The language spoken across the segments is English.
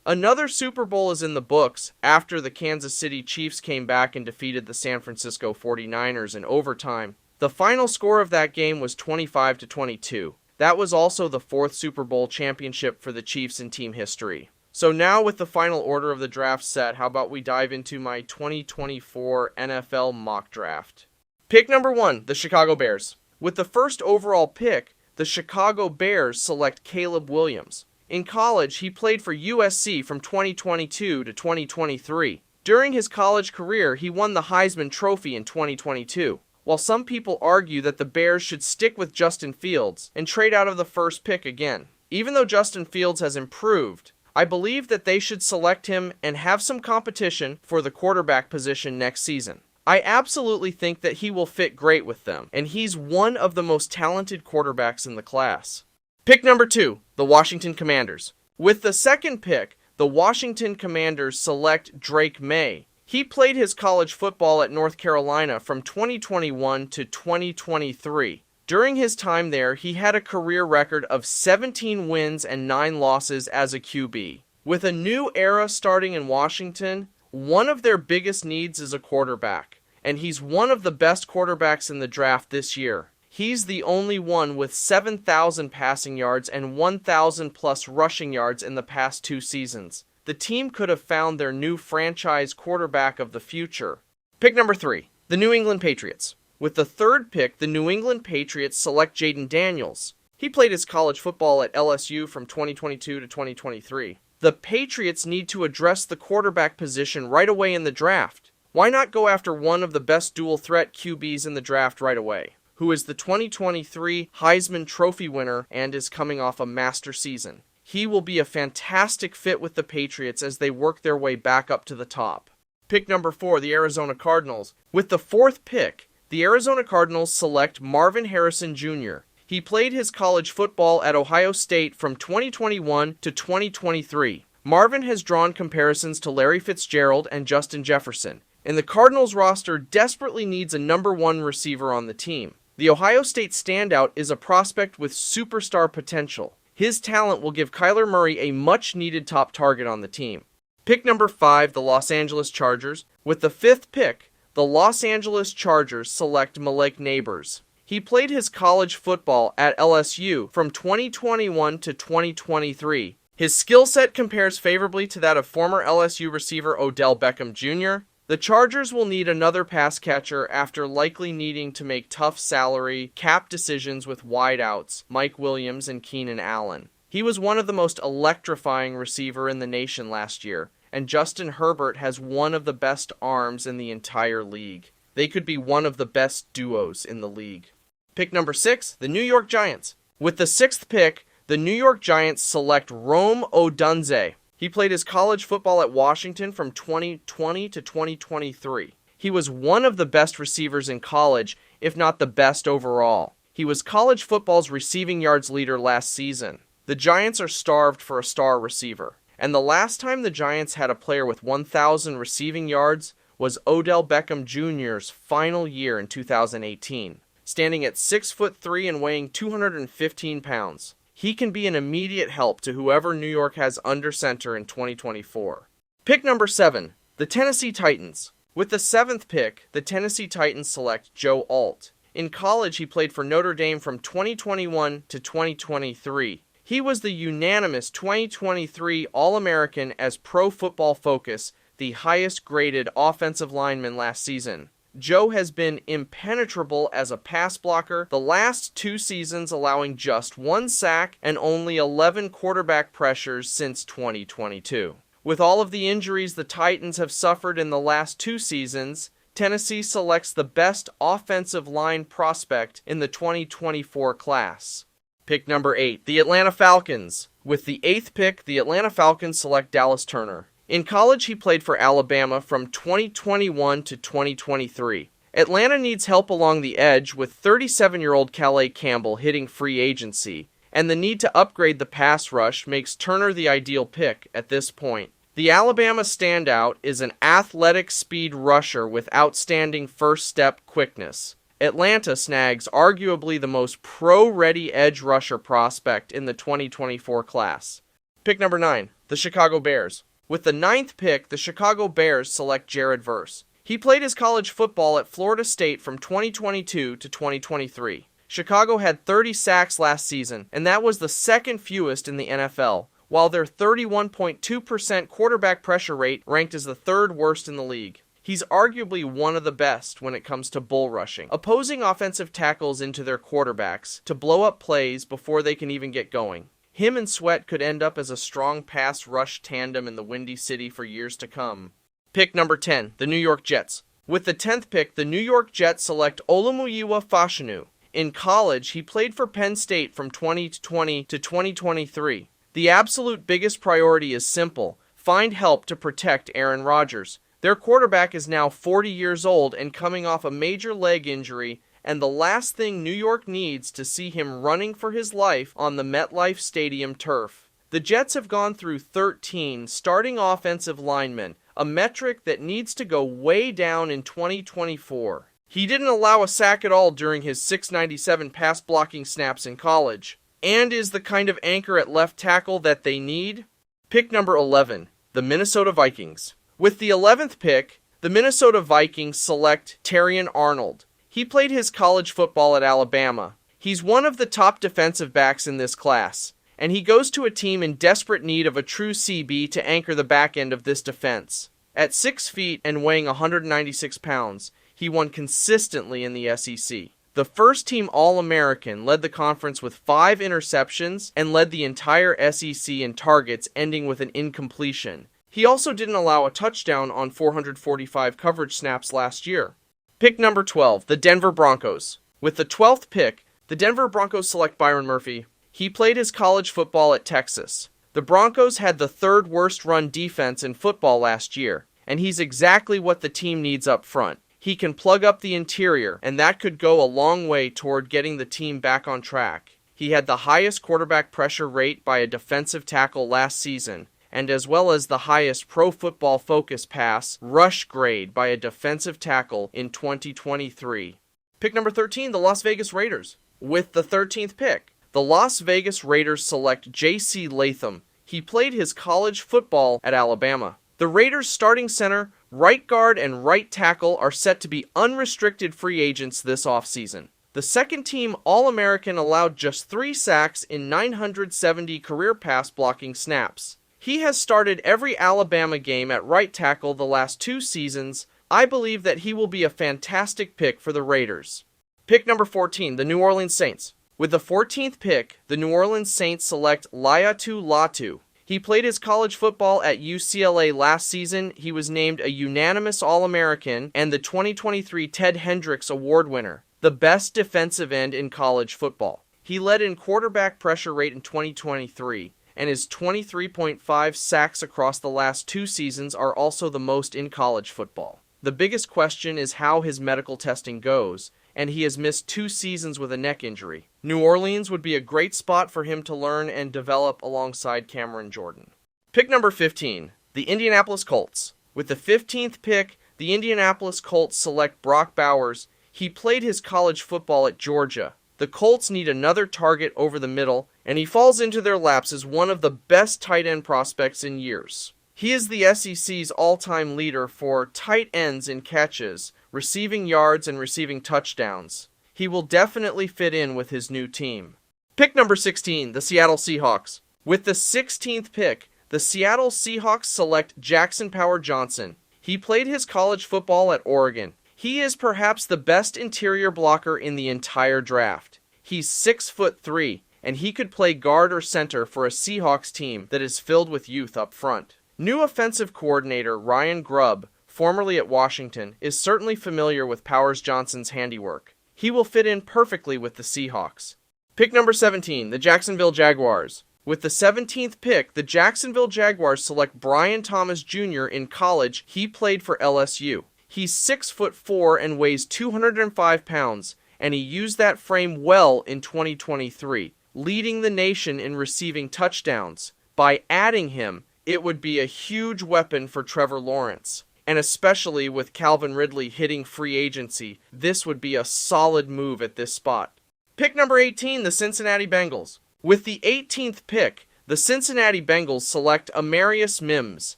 Another Super Bowl is in the books after the Kansas City Chiefs came back and defeated the San Francisco 49ers in overtime. The final score of that game was 25-22. That was also the fourth Super Bowl championship for the Chiefs in team history. So now with the final order of the draft set, how about we dive into my 2024 NFL mock draft. Pick number 1, the Chicago Bears. With the first overall pick, the Chicago Bears select Caleb Williams. In college, he played for USC from 2022 to 2023. During his college career, he won the Heisman Trophy in 2022. While some people argue that the Bears should stick with Justin Fields and trade out of the first pick again. Even though Justin Fields has improved, I believe that they should select him and have some competition for the quarterback position next season. I absolutely think that he will fit great with them, and he's one of the most talented quarterbacks in the class. Pick number 2, the Washington Commanders. With the second pick, the Washington Commanders select Drake May. He played his college football at North Carolina from 2021 to 2023. During his time there, he had a career record of 17 wins and 9 losses as a QB. With a new era starting in Washington, one of their biggest needs is a quarterback, and he's one of the best quarterbacks in the draft this year. He's the only one with 7,000 passing yards and 1,000 plus rushing yards in the past 2 seasons. The team could have found their new franchise quarterback of the future. Pick number 3, the New England Patriots. With the third pick, the New England Patriots select Jayden Daniels. He played his college football at LSU from 2022 to 2023. The Patriots need to address the quarterback position right away in the draft. Why not go after one of the best dual threat QBs in the draft right away, who is the 2023 Heisman Trophy winner and is coming off a master season? He will be a fantastic fit with the Patriots as they work their way back up to the top. Pick number 4, the Arizona Cardinals. With the fourth pick, the Arizona Cardinals select Marvin Harrison Jr. He played his college football at Ohio State from 2021 to 2023. Marvin has drawn comparisons to Larry Fitzgerald and Justin Jefferson, and the Cardinals roster desperately needs a number 1 receiver on the team. The Ohio State standout is a prospect with superstar potential. His talent will give Kyler Murray a much-needed top target on the team. Pick number 5, the Los Angeles Chargers. With the 5th pick, the Los Angeles Chargers select Malik Nabers. He played his college football at LSU from 2021 to 2023. His skill set compares favorably to that of former LSU receiver Odell Beckham Jr. The Chargers will need another pass catcher after likely needing to make tough salary cap decisions with wideouts Mike Williams and Keenan Allen. He was one of the most electrifying receiver in the nation last year, and Justin Herbert has one of the best arms in the entire league. They could be one of the best duos in the league. Pick number 6, the New York Giants. With the 6th pick, the New York Giants select Rome Odunze. He played his college football at Washington from 2020 to 2023. He was one of the best receivers in college, if not the best overall. He was college football's receiving yards leader last season. The Giants are starved for a star receiver, and the last time the Giants had a player with 1,000 receiving yards was Odell Beckham Jr.'s final year in 2018, standing at 6'3" and weighing 215 pounds. He can be an immediate help to whoever New York has under center in 2024. Pick number 7, the Tennessee Titans. With the 7th pick, the Tennessee Titans select Joe Alt. In college, he played for Notre Dame from 2021 to 2023. He was the unanimous 2023 All-American as Pro Football Focus, the highest graded offensive lineman last season. Joe has been impenetrable as a pass blocker, the last 2 seasons allowing just 1 sack and only 11 quarterback pressures since 2022. With all of the injuries the Titans have suffered in the last 2 seasons, Tennessee selects the best offensive line prospect in the 2024 class. Pick number 8, the Atlanta Falcons. With the 8th pick, the Atlanta Falcons select Dallas Turner. In college, he played for Alabama from 2021 to 2023. Atlanta needs help along the edge with 37-year-old Calais Campbell hitting free agency, and the need to upgrade the pass rush makes Turner the ideal pick at this point. The Alabama standout is an athletic speed rusher with outstanding first-step quickness. Atlanta snags arguably the most pro-ready edge rusher prospect in the 2024 class. Pick number 9, the Chicago Bears. With the 9th pick, the Chicago Bears select Jared Verse. He played his college football at Florida State from 2022 to 2023. Chicago had 30 sacks last season, and that was the second fewest in the NFL, while their 31.2% quarterback pressure rate ranked as the third worst in the league. He's arguably one of the best when it comes to bull rushing, opposing offensive tackles into their quarterbacks to blow up plays before they can even get going. Him and Sweat could end up as a strong pass rush tandem in the Windy City for years to come. Pick number 10, the New York Jets. With the 10th pick, the New York Jets select Oluwaseun Fashanu. In college, he played for Penn State from 2020 to 2023. The absolute biggest priority is simple: find help to protect Aaron Rodgers. Their quarterback is now 40 years old and coming off a major leg injury, and the last thing New York needs to see him running for his life on the MetLife Stadium turf. The Jets have gone through 13 starting offensive linemen, a metric that needs to go way down in 2024. He didn't allow a sack at all during his 697 pass blocking snaps in college, and is the kind of anchor at left tackle that they need. Pick number 11, the Minnesota Vikings. With the 11th pick, the Minnesota Vikings select Terrion Arnold. He played his college football at Alabama. He's one of the top defensive backs in this class, and he goes to a team in desperate need of a true CB to anchor the back end of this defense. At 6 feet and weighing 196 pounds, he won consistently in the SEC. The first-team All-American, led the conference with 5 interceptions and led the entire SEC in targets, ending with an incompletion. He also didn't allow a touchdown on 445 coverage snaps last year. Pick number 12, the Denver Broncos. With the 12th pick, the Denver Broncos select Byron Murphy. He played his college football at Texas. The Broncos had the 3rd worst run defense in football last year, and he's exactly what the team needs up front. He can plug up the interior, and that could go a long way toward getting the team back on track. He had the highest quarterback pressure rate by a defensive tackle last season, and as well as the highest Pro Football Focus pass rush grade by a defensive tackle in 2023. Pick number 13, the Las Vegas Raiders. With the 13th pick, the Las Vegas Raiders select J.C. Latham. He played his college football at Alabama. The Raiders' starting center, right guard, and right tackle are set to be unrestricted free agents this offseason. The second-team All-American allowed just 3 sacks in 970 career pass blocking snaps. He has started every Alabama game at right tackle the last 2 seasons. I believe that he will be a fantastic pick for the Raiders. Pick number 14, the New Orleans Saints. With the 14th pick, the New Orleans Saints select Laiatu Latu. He played his college football at UCLA last season. He was named a unanimous All-American and the 2023 Ted Hendricks Award winner, the best defensive end in college football. He led in quarterback pressure rate in 2023. And his 23.5 sacks across the last 2 seasons are also the most in college football. The biggest question is how his medical testing goes, and he has missed 2 seasons with a neck injury. New Orleans would be a great spot for him to learn and develop alongside Cameron Jordan. Pick number 15, the Indianapolis Colts. With the 15th pick, the Indianapolis Colts select Brock Bowers. He played his college football at Georgia. The Colts need another target over the middle, and he falls into their laps as one of the best tight end prospects in years. He is the SEC's all-time leader for tight ends in catches, receiving yards, and receiving touchdowns. He will definitely fit in with his new team. Pick number 16, the Seattle Seahawks. With the 16th pick, the Seattle Seahawks select Jackson Power Johnson. He played his college football at Oregon. He is perhaps the best interior blocker in the entire draft. He's 6'3", and he could play guard or center for a Seahawks team that is filled with youth up front. New offensive coordinator Ryan Grubb, formerly at Washington, is certainly familiar with Powers Johnson's handiwork. He will fit in perfectly with the Seahawks. Pick number 17, the Jacksonville Jaguars. With the 17th pick, the Jacksonville Jaguars select Brian Thomas Jr. In college. He played for LSU. He's 6'4" and weighs 205 pounds, and he used that frame well in 2023, leading the nation in receiving touchdowns. By adding him, it would be a huge weapon for Trevor Lawrence. And especially with Calvin Ridley hitting free agency, this would be a solid move at this spot. Pick number 18, the Cincinnati Bengals. With the 18th pick, The Cincinnati Bengals select Amarius Mims.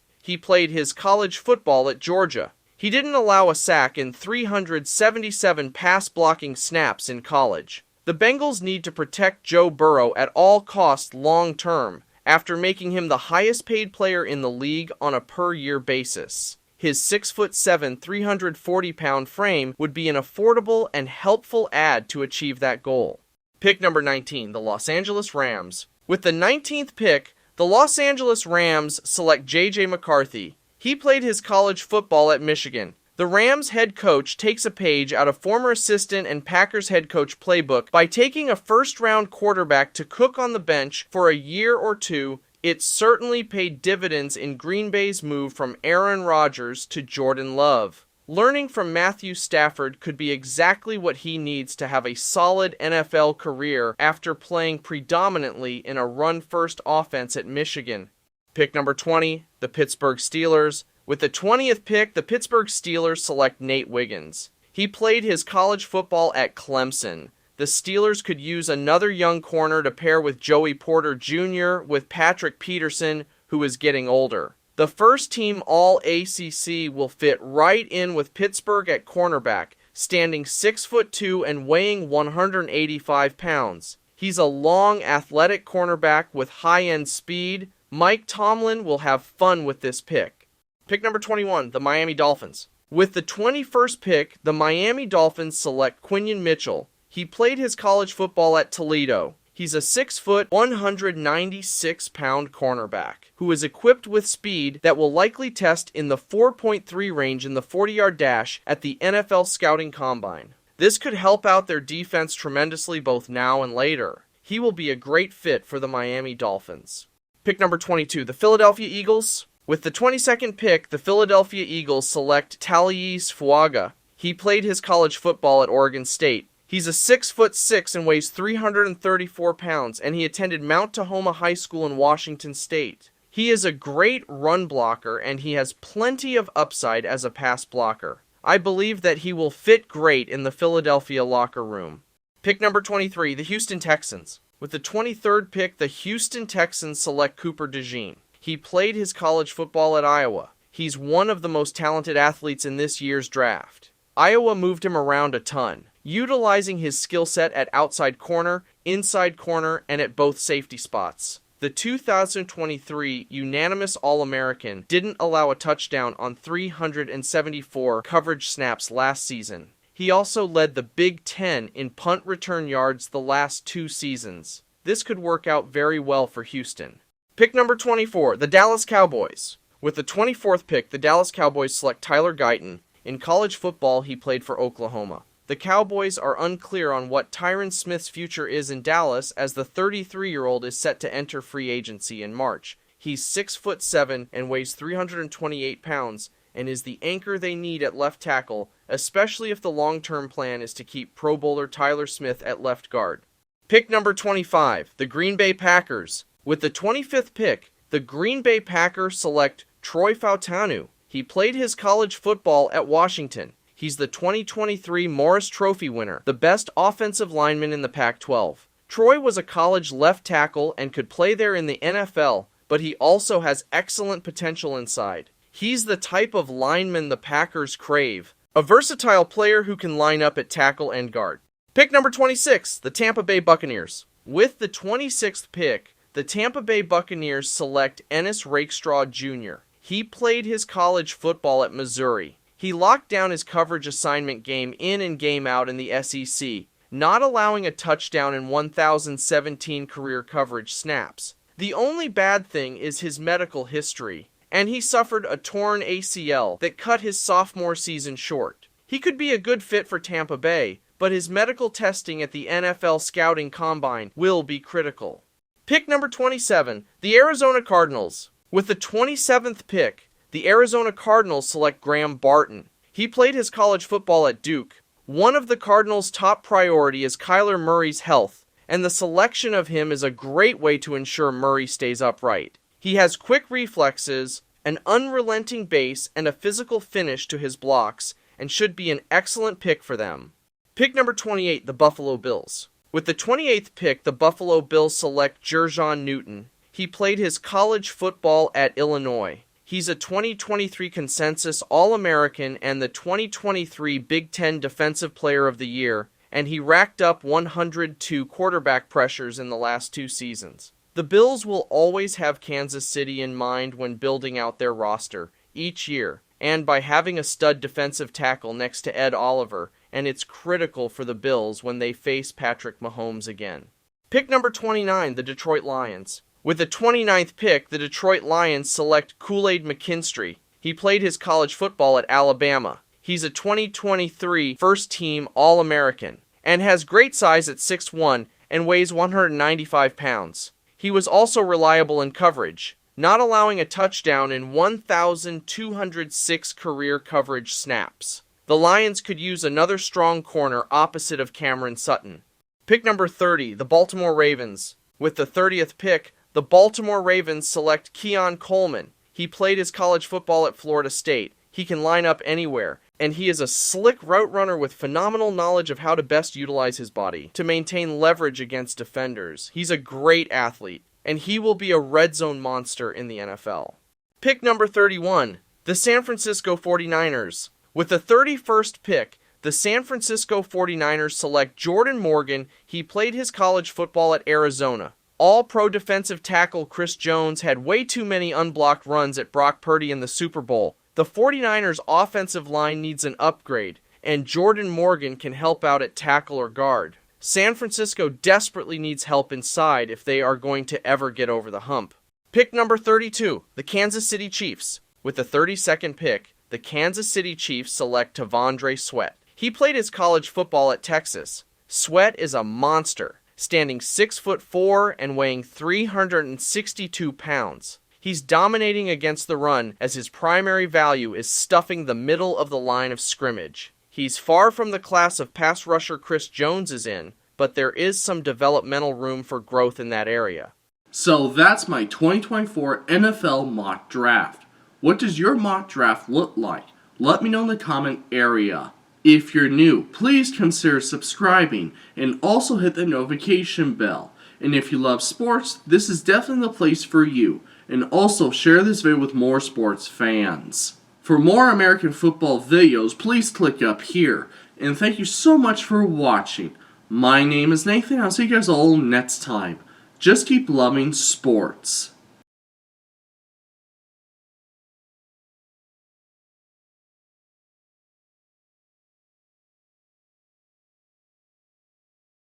He played his college football at Georgia. He didn't allow a sack in 377 pass-blocking snaps in college. The Bengals need to protect Joe Burrow at all costs long-term, after making him the highest-paid player in the league on a per-year basis. His 6'7", 340-pound frame would be an affordable and helpful add to achieve that goal. Pick number 19, the Los Angeles Rams. With the 19th pick, the Los Angeles Rams select J.J. McCarthy. He played his college football at Michigan. The Rams head coach takes a page out of former assistant and Packers head coach playbook by taking a first-round quarterback to cook on the bench for a year or two. It certainly paid dividends in Green Bay's move from Aaron Rodgers to Jordan Love. Learning from Matthew Stafford could be exactly what he needs to have a solid NFL career after playing predominantly in a run-first offense at Michigan. Pick number 20, the Pittsburgh Steelers. With the 20th pick, the Pittsburgh Steelers select Nate Wiggins. He played his college football at Clemson. The Steelers could use another young corner to pair with Joey Porter Jr. with Patrick Peterson, who is getting older. The first-team All-ACC will fit right in with Pittsburgh at cornerback, standing 6'2" and weighing 185 pounds. He's a long, athletic cornerback with high-end speed. Mike Tomlin will have fun with this pick. Pick number 21, the Miami Dolphins. With the 21st pick, the Miami Dolphins select Quinyon Mitchell. He played his college football at Toledo. He's a 6', 196-pound cornerback who is equipped with speed that will likely test in the 4.3 range in the 40-yard dash at the NFL Scouting Combine. This could help out their defense tremendously both now and later. He will be a great fit for the Miami Dolphins. Pick number 22, the Philadelphia Eagles. With the 22nd pick, the Philadelphia Eagles select Talais Fuaga. He played his college football at Oregon State. He's a 6'6" and weighs 334 pounds, and he attended Mount Tahoma High School in Washington State. He is a great run blocker, and he has plenty of upside as a pass blocker. I believe that he will fit great in the Philadelphia locker room. Pick number 23, the Houston Texans. With the 23rd pick, the Houston Texans select Cooper DeJean. He played his college football at Iowa. He's one of the most talented athletes in this year's draft. Iowa moved him around a ton, utilizing his skill set at outside corner, inside corner, and at both safety spots. The 2023 unanimous All-American didn't allow a touchdown on 374 coverage snaps last season. He also led the Big Ten in punt return yards the last 2 seasons. This could work out very well for Houston. Pick number 24, the Dallas Cowboys. With the 24th pick, the Dallas Cowboys select Tyler Guyton. In college football, he played for Oklahoma. The Cowboys are unclear on what Tyron Smith's future is in Dallas, as the 33-year-old is set to enter free agency in March. He's 6'7" and weighs 328 pounds, and is the anchor they need at left tackle, especially if the long-term plan is to keep Pro Bowler Tyler Smith at left guard. Pick number 25, the Green Bay Packers. With the 25th pick, the Green Bay Packers select Troy Fautanu. He played his college football at Washington. He's the 2023 Morris Trophy winner, the best offensive lineman in the Pac-12. Troy was a college left tackle and could play there in the NFL, but he also has excellent potential inside. He's the type of lineman the Packers crave, a versatile player who can line up at tackle and guard. Pick number 26, the Tampa Bay Buccaneers. With the 26th pick, the Tampa Bay Buccaneers select Ennis Rakestraw Jr. He played his college football at Missouri. He locked down his coverage assignment game in and game out in the SEC, not allowing a touchdown in 1,017 career coverage snaps. The only bad thing is his medical history, and he suffered a torn ACL that cut his sophomore season short. He could be a good fit for Tampa Bay, but his medical testing at the NFL Scouting Combine will be critical. Pick number 27, the Arizona Cardinals. With the 27th pick, the Arizona Cardinals select Graham Barton. He played his college football at Duke. One of the Cardinals' top priority is Kyler Murray's health, and the selection of him is a great way to ensure Murray stays upright. He has quick reflexes, an unrelenting base, and a physical finish to his blocks, and should be an excellent pick for them. Pick number 28, the Buffalo Bills. With the 28th pick, the Buffalo Bills select Jer'Zhan Newton. He played his college football at Illinois. He's a 2023 Consensus All-American and the 2023 Big Ten Defensive Player of the Year, and he racked up 102 quarterback pressures in the last 2 seasons. The Bills will always have Kansas City in mind when building out their roster each year, and by having a stud defensive tackle next to Ed Oliver, and it's critical for the Bills when they face Patrick Mahomes again. Pick number 29, the Detroit Lions. With the 29th pick, the Detroit Lions select Kool-Aid McKinstry. He played his college football at Alabama. He's a 2023 first-team All-American and has great size at 6'1" and weighs 195 pounds. He was also reliable in coverage, not allowing a touchdown in 1,206 career coverage snaps. The Lions could use another strong corner opposite of Cameron Sutton. Pick number 30, the Baltimore Ravens. With the 30th pick, the Baltimore Ravens select Keon Coleman. He played his college football at Florida State. He can line up anywhere, and he is a slick route runner with phenomenal knowledge of how to best utilize his body to maintain leverage against defenders. He's a great athlete, and he will be a red zone monster in the NFL. Pick number 31, the San Francisco 49ers. With the 31st pick, the San Francisco 49ers select Jordan Morgan. He played his college football at Arizona. All-pro defensive tackle Chris Jones had way too many unblocked runs at Brock Purdy in the Super Bowl. The 49ers offensive line needs an upgrade, and Jordan Morgan can help out at tackle or guard. San Francisco desperately needs help inside if they are going to ever get over the hump. Pick number 32, the Kansas City Chiefs. With the 32nd pick, the Kansas City Chiefs select T'Vondre Sweat. He played his college football at Texas. Sweat is a monster, standing 6'4" and weighing 362 pounds. He's dominating against the run as his primary value is stuffing the middle of the line of scrimmage. He's far from the class of pass rusher Chris Jones is in, but there is some developmental room for growth in that area. So that's my 2024 NFL mock draft. What does your mock draft look like? Let me know in the comment area. If you're new, please consider subscribing and also hit the notification bell. And if you love sports, this is definitely the place for you. And also share this video with more sports fans. For more American football videos, please click up here. And thank you so much for watching. My name is Nathan. I'll see you guys all next time. Just keep loving sports.